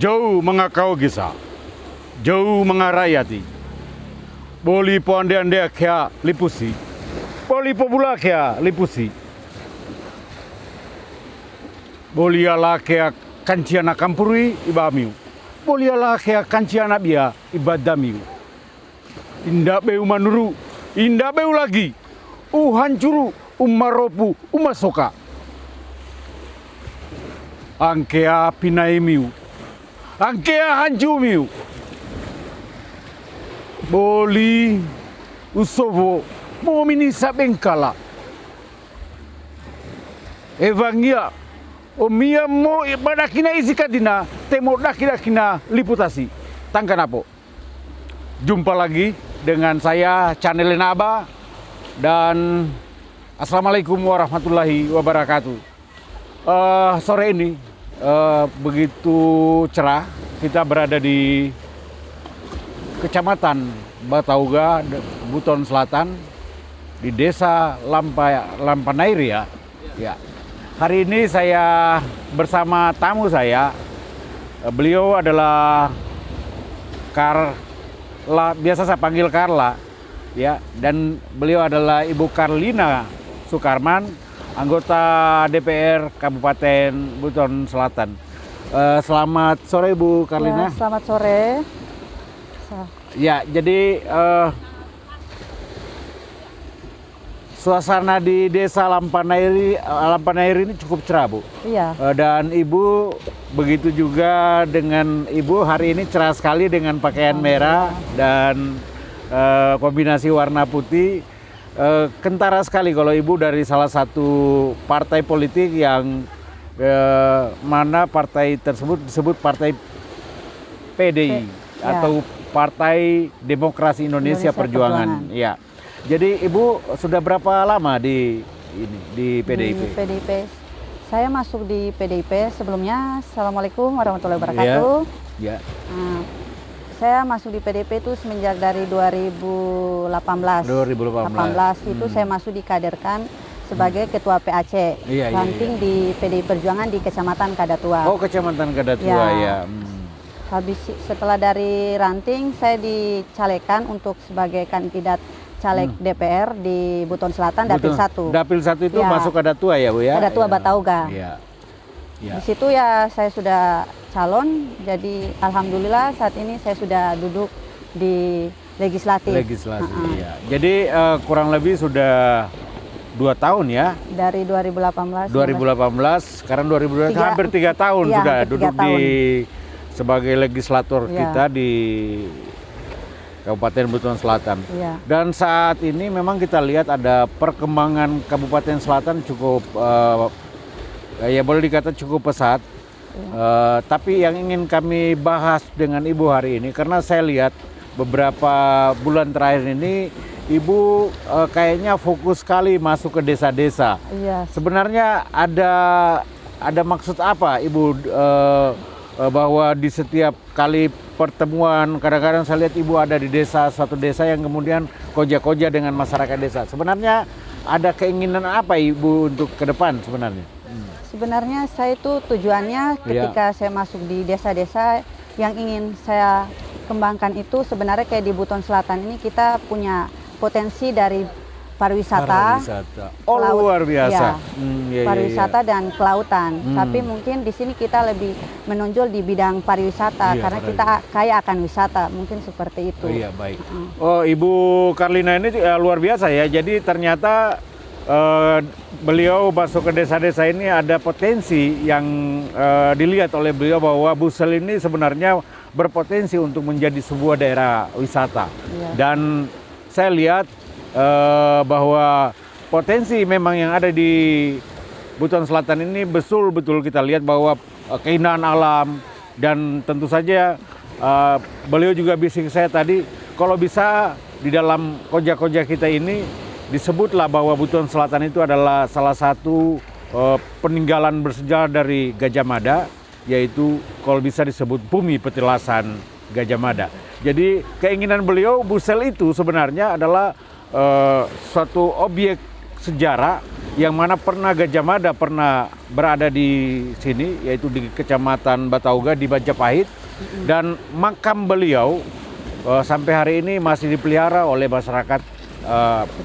Jauh mengakau gisa, jauh mengarayati. Boli po ande kya lipusi, boli po bula kya lipusi. Boli ala kya kanciana kampuri ibamiu, boli ala kya kanciana bia ibadamiu. Indah beu manuru, indah beu lagi, hancuru, maropu, masoka. Angkea pinaimiu. Angkea hanjumiu. Boli usovo momini sabengkala. Evangia omia mo badakina isikadina temo dakina liputasi. Tangkan apa? Jumpa lagi dengan saya Channel Naba dan Assalamualaikum warahmatullahi wabarakatuh. Sore ini begitu cerah, kita berada di Kecamatan Batauga, Buton Selatan, di Desa Lampanairi ya. Ya. Hari ini saya bersama tamu saya. Beliau adalah Carla, biasa saya panggil Carla, ya. Dan beliau adalah Ibu Carlina Sukarman, anggota DPR Kabupaten Buton Selatan. Selamat sore Bu Carlina. Ya, selamat sore. Ya, jadi suasana di Desa Lampanairi ini cukup cerah, Bu. Iya. Dan Ibu begitu juga dengan Ibu hari ini cerah sekali dengan pakaian merah dan kombinasi warna putih. Kentara sekali kalau Ibu dari salah satu partai politik yang mana partai tersebut disebut Partai PDI atau Partai Demokrasi Indonesia Perjuangan. Ya. Jadi Ibu sudah berapa lama di PDIP? Di PDIP. Saya masuk di PDIP sebelumnya. Assalamualaikum warahmatullahi wabarakatuh. Ya. Saya masuk di PDIP itu semenjak dari 2018. 2018 itu saya masuk dikaderkan sebagai Ketua PAC, ranting di PDI Perjuangan di Kecamatan Kadatua. Oh, Kecamatan Kadatua ya. Habis setelah dari ranting saya dicalekan untuk sebagai kandidat caleg DPR di Buton Selatan Dapil 1. Dapil 1 itu masuk Kadatua ya, Bu ya? Kadatua Batauga. Iya. Ya. Di situ ya saya sudah calon, jadi alhamdulillah saat ini saya sudah duduk di legislatif. Ya. Jadi kurang lebih sudah 2 tahun ya? Dari 2018. 2018, sekarang 2020, hampir 3 tahun sudah duduk di sebagai legislator kita di Kabupaten Buton Selatan. Dan saat ini memang kita lihat ada perkembangan Kabupaten Selatan cukup ya boleh dikata cukup pesat. Tapi yang ingin kami bahas dengan Ibu hari ini, karena saya lihat beberapa bulan terakhir ini Ibu kayaknya fokus sekali masuk ke desa-desa. Sebenarnya ada maksud apa Ibu bahwa di setiap kali pertemuan kadang-kadang saya lihat Ibu ada di desa, suatu desa yang kemudian koja-koja dengan masyarakat desa. Sebenarnya ada keinginan apa Ibu untuk ke depan sebenarnya? Sebenarnya saya itu tujuannya ketika saya masuk di desa-desa yang ingin saya kembangkan itu sebenarnya kayak di Buton Selatan ini kita punya potensi dari pariwisata. Oh, luar biasa. Pariwisata dan kelautan. Tapi mungkin di sini kita lebih menonjol di bidang pariwisata karena kita kaya akan wisata. Mungkin seperti itu. Oh iya, baik. Oh, Ibu Carlina ini luar biasa ya. Jadi ternyata beliau masuk ke desa-desa ini ada potensi yang dilihat oleh beliau bahwa Busel ini sebenarnya berpotensi untuk menjadi sebuah daerah wisata. Dan saya lihat bahwa potensi memang yang ada di Buton Selatan ini betul-betul kita lihat bahwa keindahan alam dan tentu saja beliau juga bisik saya tadi kalau bisa di dalam koja-koja kita ini disebutlah bahwa Buton Selatan itu adalah salah satu peninggalan bersejarah dari Gajah Mada, yaitu kalau bisa disebut bumi petilasan Gajah Mada. Jadi keinginan beliau Busel itu sebenarnya adalah suatu objek sejarah yang mana pernah Gajah Mada pernah berada di sini, yaitu di Kecamatan Batauga di Majapahit, dan makam beliau sampai hari ini masih dipelihara oleh masyarakat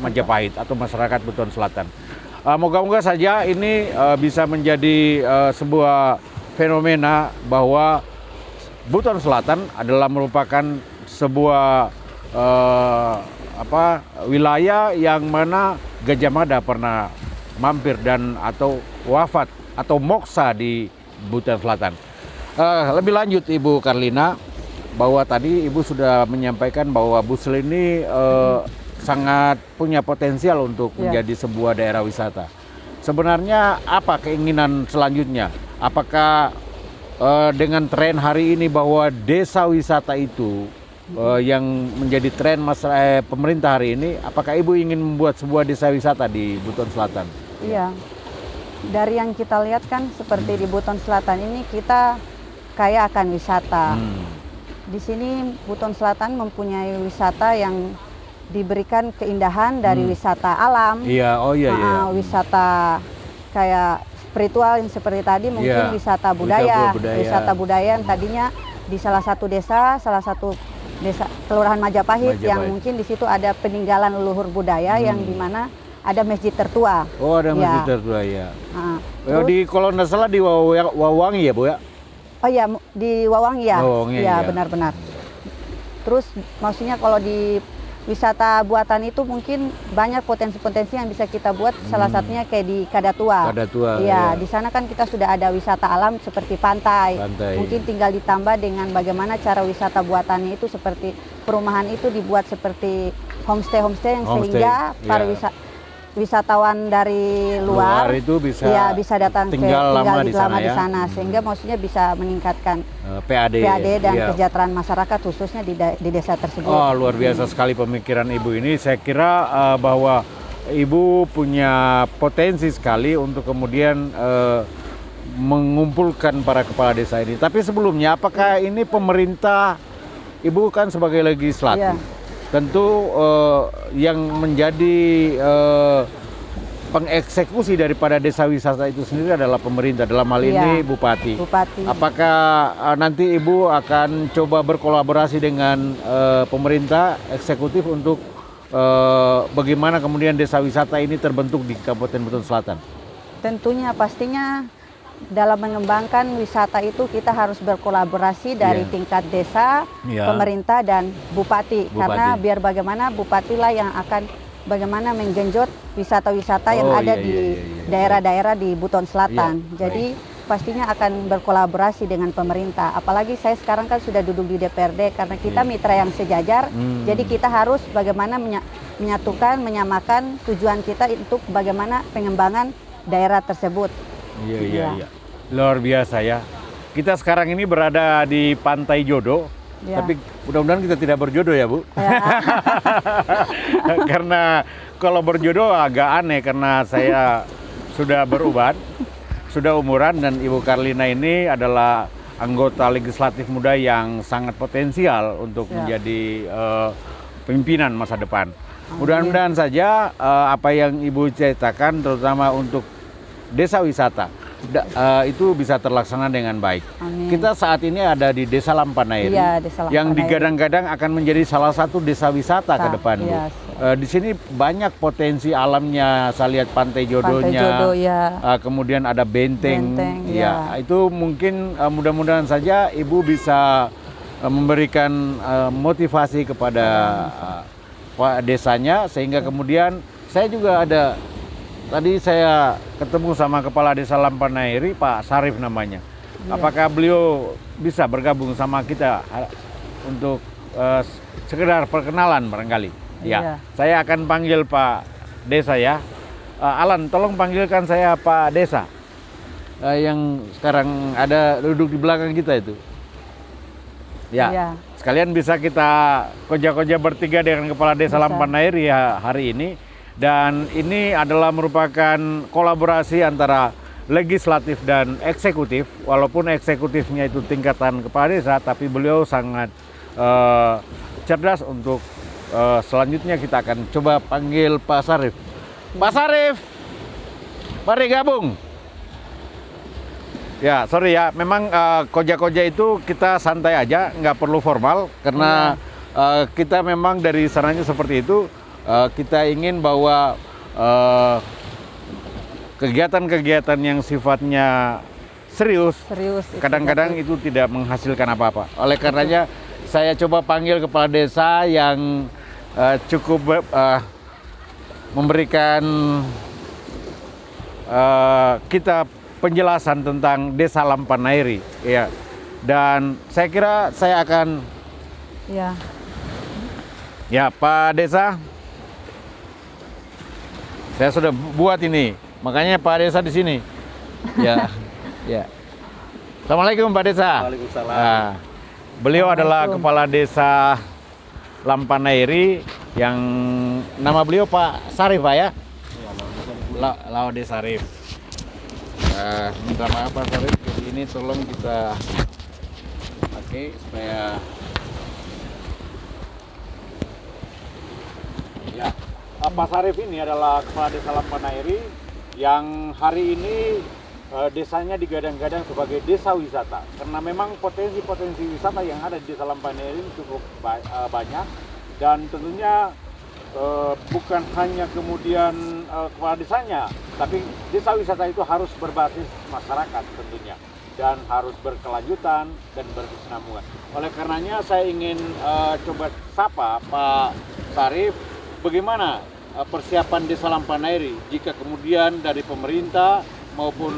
Majapahit atau masyarakat Buton Selatan. Moga-moga saja ini bisa menjadi sebuah fenomena bahwa Buton Selatan adalah merupakan sebuah wilayah yang mana Gajah Mada pernah mampir dan atau wafat atau moksa di Buton Selatan. Lebih lanjut Ibu Karlina, bahwa tadi Ibu sudah menyampaikan bahwa Busel ini sangat punya potensial untuk menjadi sebuah daerah wisata. Sebenarnya apa keinginan selanjutnya? Apakah dengan tren hari ini bahwa desa wisata itu yang menjadi tren pemerintah hari ini, apakah Ibu ingin membuat sebuah desa wisata di Buton Selatan? Iya, dari yang kita lihat kan seperti di Buton Selatan ini kita kaya akan wisata. Di sini Buton Selatan mempunyai wisata yang diberikan keindahan dari wisata alam. Iya, wisata kayak spiritual yang seperti tadi, mungkin wisata budaya. Wisata budaya yang tadinya di salah satu desa Kelurahan Majapahit, yang mungkin di situ ada peninggalan leluhur budaya yang dimana ada masjid tertua. Oh, ada masjid tertua ya. Di kalau nggak salah di Wawangi ya, Bu ya? Oh iya, di Wawangi ya. Wawangi, ya, benar-benar. Terus maksudnya kalau di wisata buatan itu mungkin banyak potensi-potensi yang bisa kita buat, salah satunya kayak di Kadatua. Iya, di sana kan kita sudah ada wisata alam seperti pantai. Mungkin tinggal ditambah dengan bagaimana cara wisata buatannya itu, seperti perumahan itu dibuat seperti homestay yang sehingga para wisatawan dari luar itu bisa datang tinggal lama di sana, sehingga maksudnya bisa meningkatkan PAD dan kesejahteraan masyarakat khususnya di desa tersebut. Oh, luar biasa sekali pemikiran Ibu ini. Saya kira bahwa Ibu punya potensi sekali untuk kemudian mengumpulkan para kepala desa ini. Tapi sebelumnya, apakah ini pemerintah, Ibu kan sebagai legislatif, tentu yang menjadi pengeksekusi daripada desa wisata itu sendiri adalah pemerintah, dalam hal ini Bupati. Apakah nanti Ibu akan coba berkolaborasi dengan pemerintah eksekutif untuk bagaimana kemudian desa wisata ini terbentuk di Kabupaten Buton Selatan? Tentunya, pastinya dalam mengembangkan wisata itu kita harus berkolaborasi dari tingkat desa, pemerintah dan bupati. Karena biar bagaimana bupatilah yang akan bagaimana menggenjot wisata-wisata yang ada di daerah-daerah di Buton Selatan. Jadi pastinya akan berkolaborasi dengan pemerintah. Apalagi saya sekarang kan sudah duduk di DPRD, karena kita mitra yang sejajar. Jadi kita harus bagaimana menyatukan, menyamakan tujuan kita untuk bagaimana pengembangan daerah tersebut. Iya. Luar biasa ya. Kita sekarang ini berada di Pantai Jodo, tapi mudah-mudahan kita tidak berjodoh ya, Bu. Karena kalau berjodoh agak aneh, karena saya sudah beruban, sudah umuran, dan Ibu Karlina ini adalah anggota legislatif muda yang sangat potensial untuk menjadi pimpinan masa depan. Mudah-mudahan saja apa yang Ibu ceritakan, terutama untuk desa wisata itu bisa terlaksana dengan baik. Amin. Kita saat ini ada di Desa Lampanairi, yang digadang-gadang akan menjadi salah satu desa wisata ke depan, Bu. Di sini banyak potensi alamnya. Saya lihat Pantai Jodonya, kemudian ada benteng. Itu mungkin mudah-mudahan saja Ibu bisa memberikan motivasi kepada desanya, sehingga kemudian saya juga ada. Tadi saya ketemu sama Kepala Desa Lampanairi, Pak Sarif namanya. Apakah beliau bisa bergabung sama kita untuk sekedar perkenalan barangkali? Ya, saya akan panggil Pak Desa ya. Alan, tolong panggilkan saya Pak Desa. Yang sekarang ada duduk di belakang kita itu. Ya, sekalian bisa kita koja-koja bertiga dengan Kepala Desa Lampanairi ya hari ini. Dan ini adalah merupakan kolaborasi antara legislatif dan eksekutif. Walaupun eksekutifnya itu tingkatan kepala desa, tapi beliau sangat cerdas untuk selanjutnya kita akan coba panggil Pak Sarif. Pak Sarif, Mari gabung. Ya, sorry ya, memang koja-koja itu kita santai aja, nggak perlu formal, karena kita memang dari sananya seperti itu. Kita ingin bahwa kegiatan-kegiatan yang sifatnya serius kadang-kadang itu tidak menghasilkan apa-apa. Oleh karenanya, saya coba panggil kepala desa yang cukup memberikan kita penjelasan tentang Desa Lampanairi, ya. Dan saya kira saya akan, ya Pak Desa, saya sudah buat ini, makanya Pak Desa di sini, ya, ya. Assalamualaikum Pak Desa. Waalaikumsalam. Nah, beliau adalah kepala Desa Lampanairi, yang nama beliau Pak Sarif, Pak ya? Laude Sarif. Minta maaf Pak Sarif, jadi ini tolong kita pakai supaya ya. Pak Sarif ini adalah kepala Desa Lampanairi yang hari ini desanya digadang-gadang sebagai desa wisata, karena memang potensi-potensi wisata yang ada di Desa Lampanairi ini cukup banyak, dan tentunya bukan hanya kemudian kepala desanya, tapi desa wisata itu harus berbasis masyarakat tentunya, dan harus berkelanjutan dan berkesinambungan. Oleh karenanya saya ingin coba sapa Pak Sarif, bagaimana persiapan Desa Lampanairi jika kemudian dari pemerintah maupun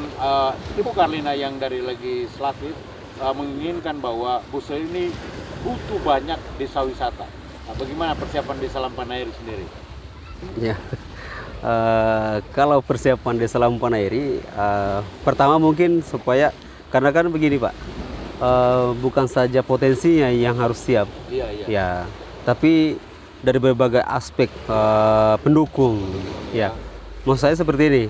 Ibu Karlina yang dari legislatif menginginkan bahwa Busel ini butuh banyak desa wisata. Nah, bagaimana persiapan Desa Lampanairi sendiri? Ya, kalau persiapan Desa Lampanairi, pertama mungkin supaya, karena kan begini Pak, bukan saja potensinya yang harus siap, ya, tapi dari berbagai aspek pendukung, ya. Maksud saya seperti ini,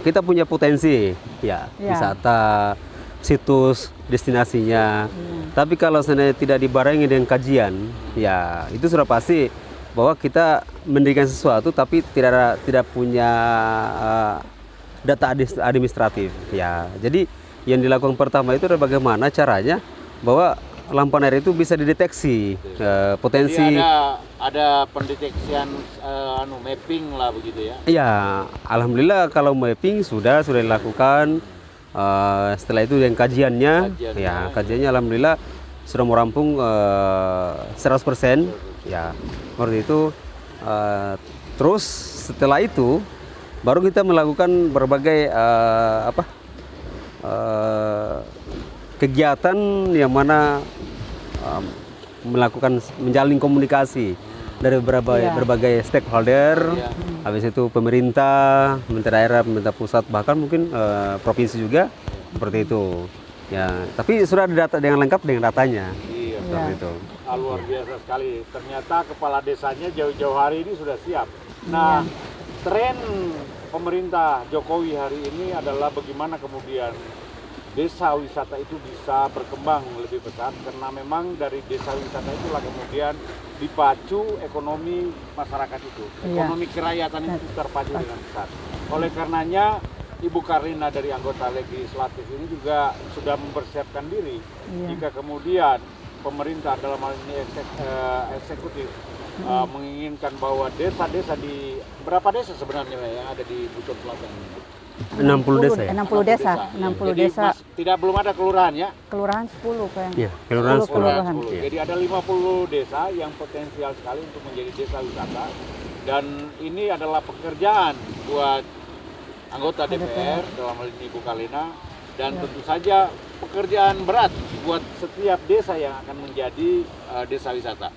kita punya potensi, ya, wisata, situs, destinasinya. Tapi kalau sebenarnya tidak dibarengi dengan kajian, ya itu sudah pasti bahwa kita mendirikan sesuatu tapi tidak punya data administratif, ya. Jadi yang dilakukan pertama itu adalah bagaimana caranya bahwa Lampanairi itu bisa dideteksi potensi. Jadi ada pendeteksian mapping lah begitu ya? Iya, alhamdulillah kalau mapping sudah dilakukan. Setelah itu yang kajiannya, kajiannya alhamdulillah sudah merampung 100%, ya, seperti itu. Terus setelah itu baru kita melakukan berbagai kegiatan yang mana menjalin komunikasi dari berbagai stakeholder, habis itu pemerintah, pemerintah daerah, pemerintah pusat, bahkan mungkin provinsi juga, seperti itu. Ya, tapi sudah ada data dengan lengkap dengan datanya. Iya, seperti itu. Luar biasa sekali. Ternyata kepala desanya jauh-jauh hari ini sudah siap. Nah, tren pemerintah Jokowi hari ini adalah bagaimana kemudian desa wisata itu bisa berkembang lebih besar, karena memang dari desa wisata itulah kemudian dipacu ekonomi masyarakat itu, ekonomi kerakyatan itu terpacu dengan besar. Oleh karenanya Ibu Karlina dari anggota legislatif ini juga sudah mempersiapkan diri jika kemudian pemerintah dalam hal ini eksekutif menginginkan bahwa desa-desa di berapa desa sebenarnya yang ada di Buton Selatan ini? 60 desa ya? 60 desa. 60 desa. Tidak, belum ada kelurahan ya? Kelurahan 10 kan? Iya, kelurahan 10. Ya. Jadi ada 50 desa yang potensial sekali untuk menjadi desa wisata. Dan ini adalah pekerjaan buat anggota DPR, dalam hal ini Ibu Karlina. Dan tentu saja pekerjaan berat buat setiap desa yang akan menjadi desa wisata.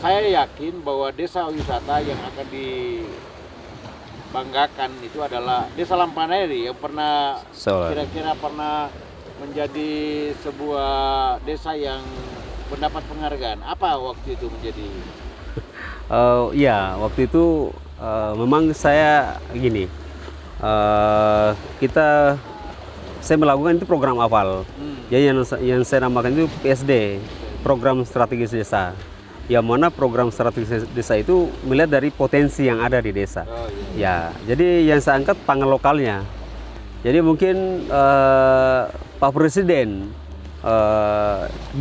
Saya yakin bahwa desa wisata yang akan dibanggakan itu adalah Desa Lampanairi yang pernah kira-kira pernah menjadi sebuah desa yang mendapat penghargaan. Apa waktu itu menjadi? Ya, waktu itu memang saya gini, saya melakukan itu program awal, jadi yang saya namakan itu PSD, Program Strategis Desa. yang mana program strategis desa itu melihat dari potensi yang ada di desa. Ya, jadi yang saya angkat pangan lokalnya. Jadi mungkin Pak Presiden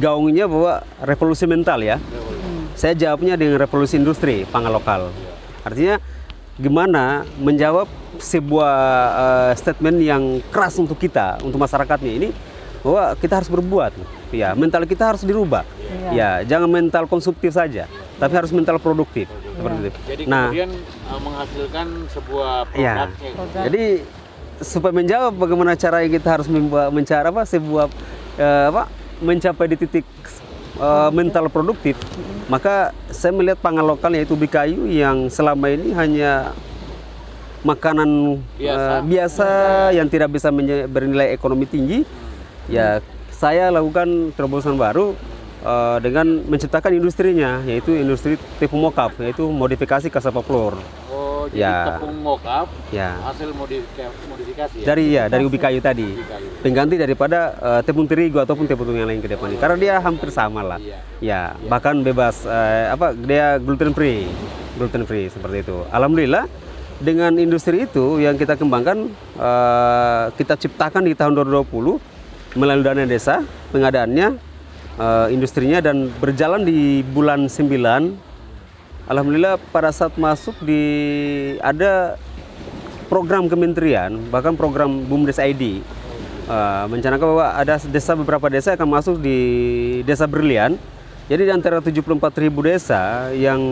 gaungnya bahwa revolusi mental ya. Saya jawabnya dengan revolusi industri pangan lokal. Artinya gimana menjawab sebuah statement yang keras untuk kita, untuk masyarakatnya ini, bahwa kita harus berbuat. Ya, mental kita harus dirubah. Ya, jangan mental konsumtif saja, tapi harus mental produktif. Seperti itu. Jadi kemudian menghasilkan sebuah ya. produk. Jadi supaya menjawab bagaimana cara kita harus mencari sebuah mencapai di titik mental produktif, maka saya melihat pangan lokal yaitu ubi kayu yang selama ini hanya makanan biasa yang tidak bisa bernilai ekonomi tinggi. Ya, saya lakukan terobosan baru dengan menciptakan industrinya, yaitu industri tepung mokaf, yaitu modifikasi cassava flour. Oh, jadi tepung mokaf hasil modifikasi ya? Dari ubi kayu tadi. Pengganti daripada tepung terigu ataupun tepung yang lain ke depan. Karena dia hampir sama lah. Ya, bahkan bebas dia gluten free seperti itu. Alhamdulillah dengan industri itu yang kita kembangkan, kita ciptakan di tahun 2020 melalui dana desa pengadaannya, industrinya, dan berjalan di bulan 9. Alhamdulillah pada saat masuk ada program kementerian, bahkan program BUMDes ID mencanakan bahwa ada beberapa desa akan masuk di desa Brilian. Jadi di antara 74.000 desa yang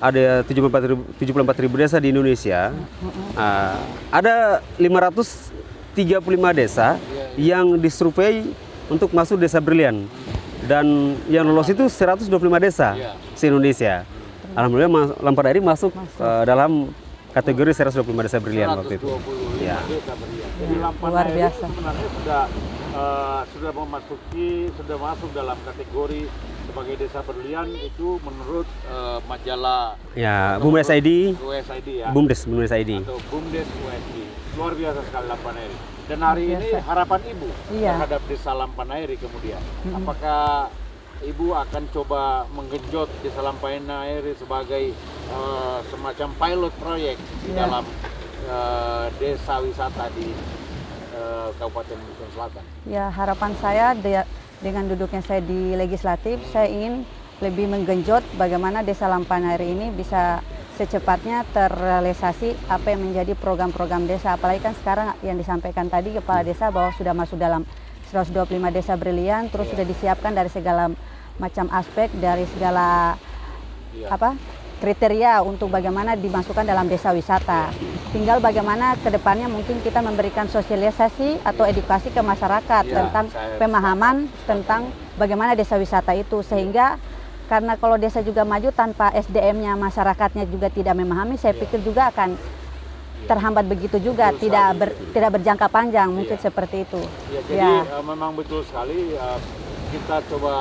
ada 74.000 desa di Indonesia, ada 535 desa yang disurvei untuk masuk desa Brilian, dan yang lolos itu 125 desa se-Indonesia. Alhamdulillah Lampanairi masuk dalam kategori 125 desa Brilian waktu itu. Ya. Jadi Lampanairi sebenarnya sudah masuk dalam kategori sebagai desa berlian itu menurut majalah BUMDes ID. BUMDes ID. Atau BUMDes USD. Luar biasa sekali Lampanairi. Dan hari ini harapan Ibu terhadap desa Lampanairi kemudian, apakah Ibu akan coba menggenjot desa Lampanairi sebagai semacam pilot proyek di dalam desa wisata di Kabupaten Buton Selatan? Ya, harapan saya dengan duduknya saya di legislatif, saya ingin lebih menggenjot bagaimana desa Lampanairi ini bisa secepatnya terrealisasi apa yang menjadi program-program desa. Apalagi kan sekarang yang disampaikan tadi Kepala Desa bahwa sudah masuk dalam 125 desa brilian, terus sudah disiapkan dari segala macam aspek, dari segala kriteria untuk bagaimana dimasukkan dalam desa wisata. Tinggal bagaimana ke depannya mungkin kita memberikan sosialisasi atau edukasi ke masyarakat tentang pemahaman tentang bagaimana desa wisata itu, sehingga karena kalau desa juga maju tanpa SDM-nya masyarakatnya juga tidak memahami, saya pikir juga akan terhambat begitu juga, tidak berjangka panjang, mungkin seperti itu. Jadi memang betul sekali kita coba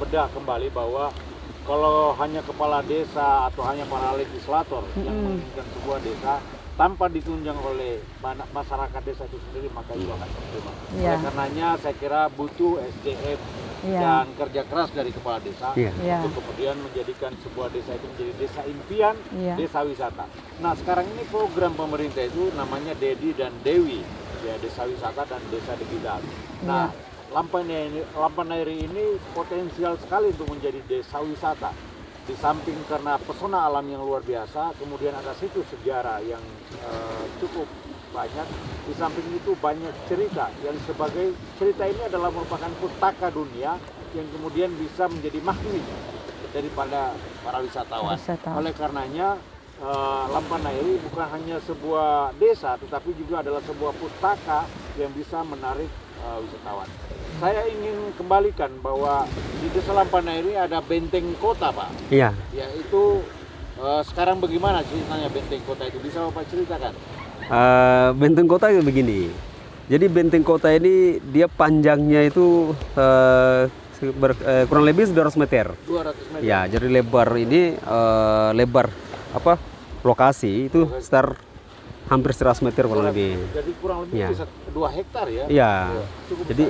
bedah kembali bahwa kalau hanya kepala desa atau hanya para legislator yang menginginkan sebuah desa tanpa ditunjang oleh masyarakat desa itu sendiri, maka itu akan terima. Oleh karenanya saya kira butuh SDM dan kerja keras dari kepala desa untuk kemudian menjadikan sebuah desa itu menjadi desa impian, desa wisata. Nah, sekarang ini program pemerintah itu namanya DEDI dan DEWI, ya, desa wisata dan desa digital. Nah, Lampanairi ini potensial sekali untuk menjadi desa wisata. Di samping karena pesona alam yang luar biasa, kemudian ada situs sejarah yang cukup banyak. Di samping itu banyak cerita yang sebagai cerita ini adalah merupakan pustaka dunia yang kemudian bisa menjadi magnet daripada para wisatawan. Oleh karenanya Lampanairi bukan hanya sebuah desa, tetapi juga adalah sebuah pustaka yang bisa menarik wisatawan. Saya ingin kembalikan bahwa di desa Lampanairi ada benteng kota, Pak. Iya. Ya, itu sekarang bagaimana ceritanya benteng kota itu? Bisa Bapak ceritakan? Benteng kota itu begini. Jadi benteng kota ini dia panjangnya itu kurang lebih 200 meter. 200 meter. Ya, jadi lebar ini lokasi itu sekitar hampir 100 meter kurang lebih. Jadi kurang lebih bisa 2 hektar ya? Iya. Jadi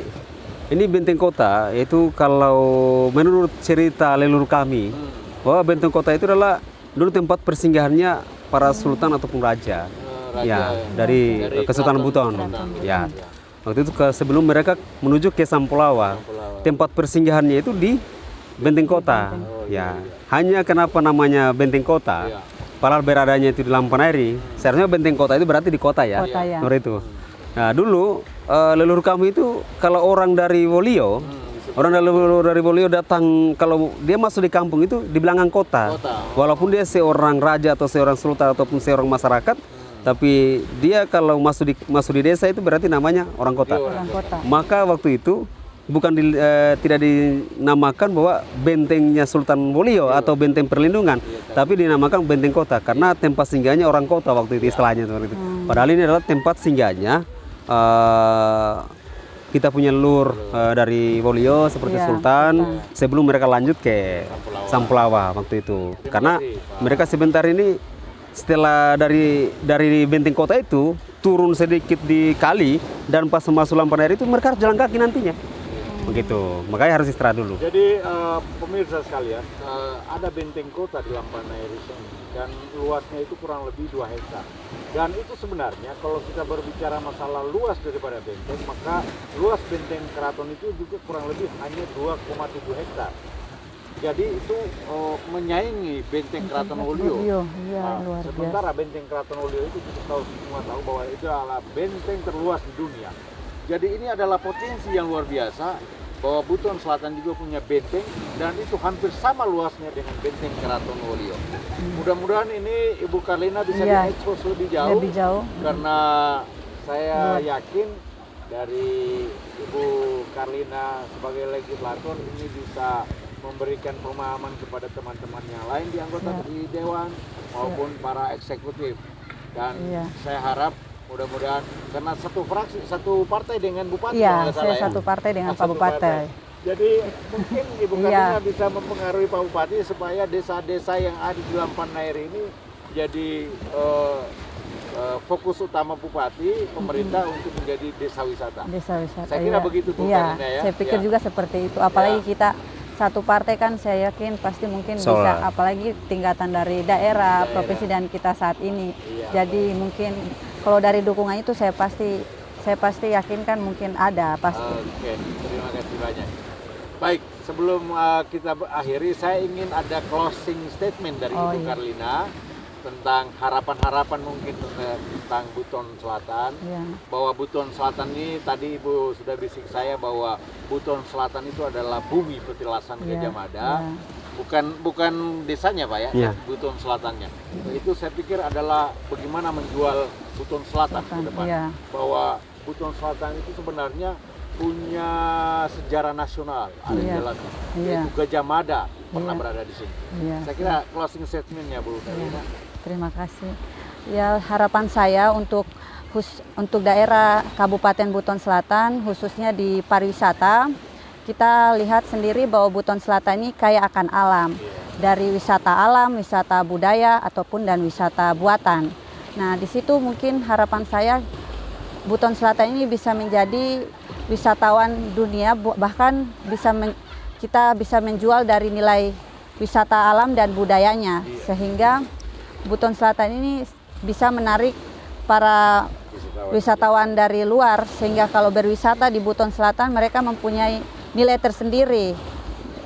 Ini benteng kota, itu kalau menurut cerita leluhur kami, bahwa benteng kota itu adalah dulu tempat persinggahannya para sultan ataupun raja, ya dari Kesultanan Buton, ya. Waktu itu sebelum mereka menuju ke Sampulawa, tempat persinggahannya itu di benteng kota, ya. Hanya kenapa namanya benteng kota, padahal beradanya itu di Lampaneri, seharusnya benteng kota itu berarti di kota ya, menurut itu. Nah dulu leluhur kami itu kalau orang dari Wolio, dari Wolio datang, kalau dia masuk di kampung itu di belakang kota. Walaupun dia seorang raja atau seorang sultan ataupun seorang masyarakat, tapi dia kalau masuk di desa itu berarti namanya orang kota. Maka waktu itu tidak dinamakan bahwa bentengnya Sultan Wolio atau benteng perlindungan, tapi dinamakan benteng kota karena tempat singgahnya orang kota waktu itu istilahnya seperti itu. Padahal ini adalah tempat singgahnya kita punya leluhur dari Wolio seperti Sultan sebelum mereka lanjut ke Sampulawa waktu itu. Karena mereka sebentar ini setelah dari benteng kota itu turun sedikit di kali dan pas masuk Lampaneri itu mereka harus jalan kaki nantinya. Begitu, makanya harus istirahat dulu. Jadi pemirsa sekalian, ada benteng kota di Lampaneri dan luasnya itu kurang lebih 2 hektar. Dan itu sebenarnya kalau kita berbicara masalah luas daripada benteng, maka luas benteng keraton itu juga kurang lebih hanya 2,7 hektar. Jadi itu menyaingi benteng keraton Wolio. Sementara benteng keraton Wolio itu kita semua tahu bahwa itu adalah benteng terluas di dunia. Jadi ini adalah potensi yang luar biasa bahwa Buton Selatan juga punya benteng dan itu hampir sama luasnya dengan benteng Keraton Wolio. Mudah-mudahan ini Ibu Karlina bisa diekspos lebih jauh karena saya yakin dari Ibu Karlina sebagai legislator ini bisa memberikan pemahaman kepada teman-teman yang lain di anggota di Dewan maupun para eksekutif. Dan saya harap mudah-mudahan karena satu partai dengan bupati. Iya, saya satu partai dengan Pak Bupati. Jadi mungkin Ibu Karlina bisa mempengaruhi Pak Bupati supaya desa-desa yang ada di Lampaneri ini jadi fokus utama Bupati, pemerintah untuk menjadi desa wisata. Saya kira begitu Bu Karlina ya. Saya pikir juga seperti itu. Apalagi kita satu partai kan saya yakin pasti mungkin bisa, apalagi tingkatan dari daerah, provinsi dan kita saat ini. Jadi mungkin kalau dari dukungan itu saya pasti yakin kan mungkin ada pasti. Oke, terima kasih banyak. Baik, sebelum kita akhiri, saya ingin ada closing statement dari Ibu Karlina tentang harapan-harapan mungkin tentang Buton Selatan. Bahwa Buton Selatan ini tadi Ibu sudah bisik saya bahwa Buton Selatan itu adalah bumi petilasan Gajah Mada. Bukan desanya Pak ya, Buton Selatannya. Itu saya pikir adalah bagaimana menjual Buton Selatan ke depan. Bahwa Buton Selatan itu sebenarnya punya sejarah nasional, ada jelasnya. Yaitu Gajah Mada pernah berada di sini. Saya kira closing statementnya Bu Karlina. Terima kasih. Ya, harapan saya untuk daerah Kabupaten Buton Selatan, khususnya di pariwisata, kita lihat sendiri bahwa Buton Selatan ini kaya akan alam. Dari wisata alam, wisata budaya, ataupun dan wisata buatan. Nah, di situ mungkin harapan saya Buton Selatan ini bisa menjadi wisatawan dunia, bahkan kita bisa menjual dari nilai wisata alam dan budayanya, sehingga Buton Selatan ini bisa menarik para wisatawan dari luar, sehingga kalau berwisata di Buton Selatan mereka mempunyai nilai tersendiri.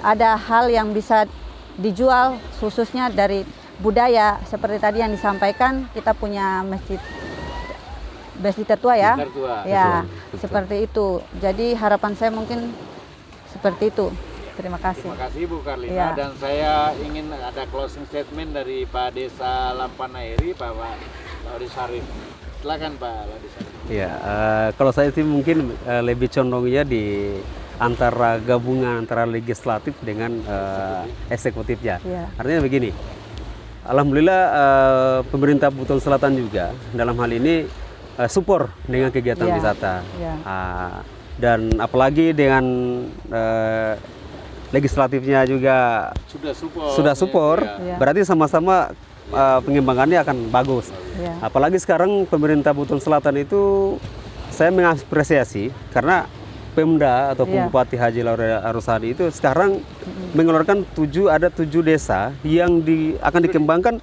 Ada hal yang bisa dijual khususnya dari budaya, seperti tadi yang disampaikan, kita punya masjid tertua ya. Betul. Seperti itu. Jadi harapan saya mungkin seperti itu. Terima kasih. Terima kasih Bu Karlina. Dan saya ingin ada closing statement dari Pak Desa Lampaneri, Pak Laudi Sarif. Silakan Pak Laudi Sarif. Ya, kalau saya sih mungkin lebih condongnya di antara gabungan antara legislatif dengan eksekutifnya. Artinya begini, alhamdulillah pemerintah Buton Selatan juga dalam hal ini support dengan kegiatan wisata. Dan apalagi dengan legislatifnya juga sudah support, berarti sama-sama pengembangannya akan bagus. Apalagi sekarang pemerintah Buton Selatan itu saya mengapresiasi karena Pemda ataupun Bupati Haji Laura Arosadi itu sekarang mengeluarkan ada 7 desa yang akan dikembangkan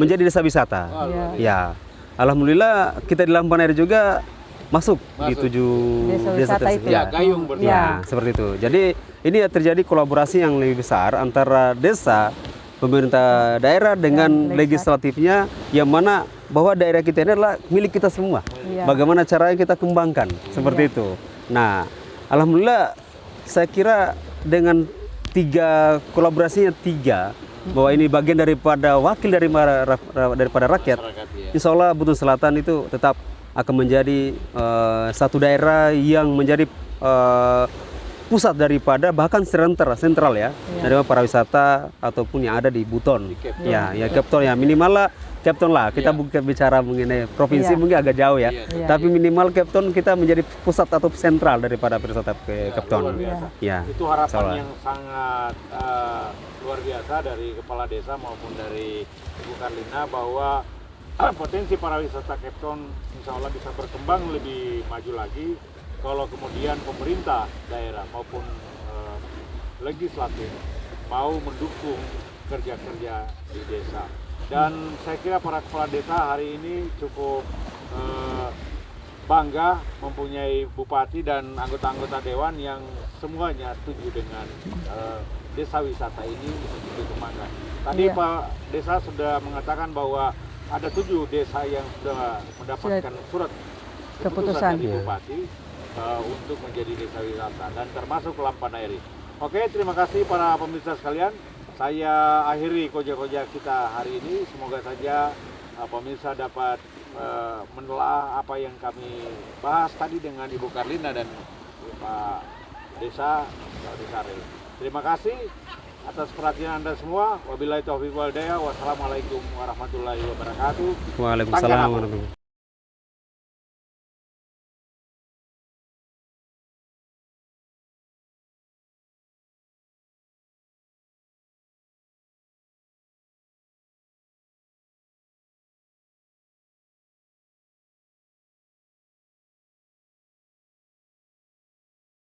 menjadi desa wisata. Ya, alhamdulillah kita di Lampanairi juga masuk di 7 desa tersebut. Ya, gayung ya, seperti itu. Jadi ini terjadi kolaborasi yang lebih besar antara desa, pemerintah daerah dengan legislatifnya, yang mana bahwa daerah kita ini adalah milik kita semua. Bagaimana caranya kita kembangkan seperti itu. Nah, alhamdulillah saya kira dengan 3 kolaborasinya bahwa ini bagian daripada wakil daripada rakyat. Insya Allah Buton Selatan itu tetap akan menjadi satu daerah yang menjadi pusat daripada bahkan sentral ya, dari pariwisata ataupun yang ada di Buton. Ya Kepton ya, minimal lah Kepton lah. Kita bukan bicara mengenai provinsi mungkin agak jauh ya. Tapi minimal Kepton kita menjadi pusat atau sentral daripada pariwisata Kepton. Ya. Itu harapan yang sangat luar biasa dari kepala desa maupun dari Ibu Karlina bahwa potensi pariwisata Kepton insya Allah bisa berkembang lebih maju lagi kalau kemudian pemerintah daerah maupun legislatif mau mendukung kerja-kerja di desa. Dan saya kira para kepala desa hari ini cukup bangga mempunyai bupati dan anggota-anggota dewan yang semuanya setuju dengan desa wisata ini untuk dikembangkan. Tadi Pak Desa sudah mengatakan bahwa ada 7 desa yang sudah mendapatkan surat keputusan dari bupati untuk menjadi desa wisata dan termasuk Lampanairi. Oke, terima kasih para pemirsa sekalian. Saya akhiri koja-koja kita hari ini. Semoga saja pemirsa dapat menelaah apa yang kami bahas tadi dengan Ibu Karlina dan Pak Desa Saril. Terima kasih atas perhatian Anda semua. Wabillahi taufiq wal hidayah. Wassalamualaikum warahmatullahi wabarakatuh. Waalaikumsalam warahmatullahi wabarakatuh.